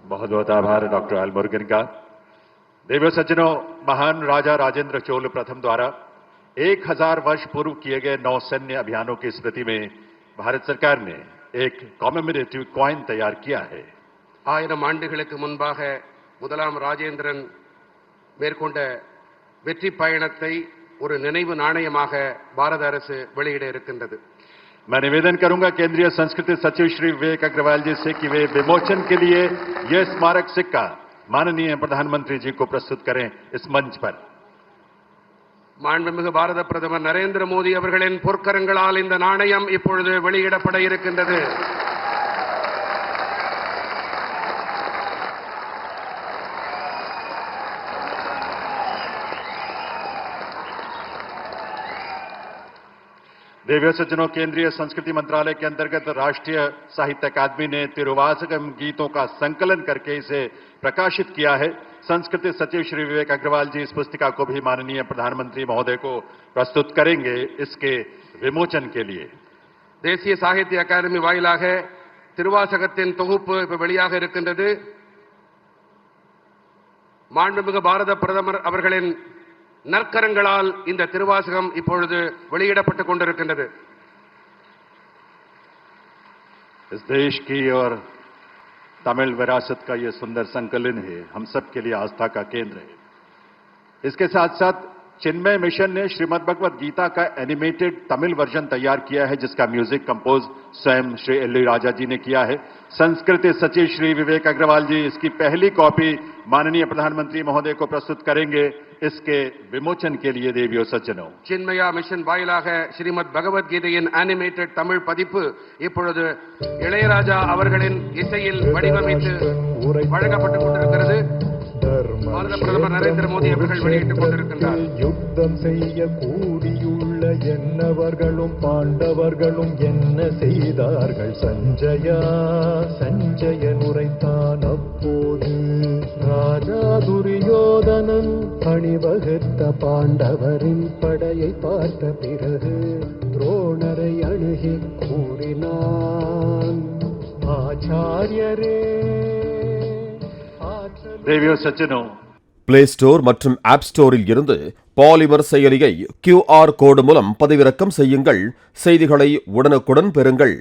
बहुत बहुत आभार डॉक्टर एल मुरुगन का। देवियों सज्जनों, महान राजा राजेंद्र चोल प्रथम द्वारा 1000 वर्ष पूर्व किए गए नौसैन्य अभियानों की स्मृति में भारत सरकार ने एक कॉमेमोरेटिव कॉइन तैयार किया है। 1000 ஆண்டுகளுக்கு முன்பாக முதலாம் ராஜேந்திரன் மேற்கொண்ட வெற்றி பயணத்தை ஒரு நினைவு நாணயமாக பாரத அரசு வெளியிட இருக்கின்றது। मैं निवेदन करूंगा केंद्रीय संस्कृति सचिव श्री विवेक अग्रवाल जी से कि वे विमोचन के लिए यह स्मारक सिक्का माननीय प्रधानमंत्री जी को प्रस्तुत करें इस मंच पर। மாண்புமிகு பாரத பிரதமர் நரேந்திர மோடி அவர்களின் பொற்கரங்களால் இந்த நாணயம் இப்பொழுது வெளியிடப்பட இருக்கின்றது। देवियों सज्जनों, केंद्रीय संस्कृति मंत्रालय के अंतर्गत राष्ट्रीय साहित्य अकादमी ने तिरुवासकम गीतों का संकलन करके इसे प्रकाशित किया है। संस्कृति सचिव श्री विवेक अग्रवाल जी इस पुस्तिका को भी माननीय प्रधानमंत्री महोदय को प्रस्तुत करेंगे इसके विमोचन के लिए। தேசிய சாகித்ய அகாடமி வாயிலாக திருவாசகத்தின் தொகுப்பு இப்ப வெளியாக இருக்கின்றது। மாண்புமிகு பாரத பிரதமர் அவர்களின் நற்கரங்களால் இந்த திருவாசகம் இப்பொழுது வெளியிடப்பட்டுக் கொண்டிருக்கின்றது। इस देश की और तमिल विरासत का यह सुंदर संकलन है, हम सब के लिए आस्था का केंद्र है। इसके साथ साथ चिन्मय मिशन ने श्रीमद् भगवत गीता का एनिमेटेड तमिल वर्जन तैयार किया है, जिसका म्यूजिक कंपोज स्वयं श्री एल राजा जी ने किया है। संस्कृति सचिव श्री विवेक अग्रवाल जी इसकी पहली कॉपी माननीय प्रधानमंत्री महोदय को प्रस्तुत करेंगे इसके विमोचन के लिए। देवियों सज्जनों, சின்மயா மிஷன் வாயிலாக ஸ்ரீமத் பகவத்கீதையின் அனிமேட்டட் தமிழ் பதிப்பு இப்பொழுது இளையராஜா அவர்களின் இசையில் வடிவமைத்து வழங்கப்பட்டுக் கொண்டிருக்கிறது। பாரத பிரதமர் நரேந்திர மோடி அவர்கள் வெளியிட்டுக் கொண்டிருக்கின்றார்। யுத்தம் செய்ய கூடியுள்ள என்னவர்களும் பாண்டவர்களும் என்ன செய்தார்கள் சஞ்சயா, சஞ்சயன் உரைத்தான் அப்போது ராஜா துரியோதனன் அணிவகுத்த பாண்டவரின் படையை பார்த்த பிறகு துரோணரை அணுகி கூறினான் ஆச்சாரியரே। देवियों सज्जनों, பிளே ஸ்டோர் மற்றும் ஆப் ஸ்டோரில் இருந்து பாலிமர் செயலியை QR கோடு மூலம் பதிவிறக்கம் செய்யுங்கள். செய்திகளை உடனுக்குடன் பெறுங்கள்.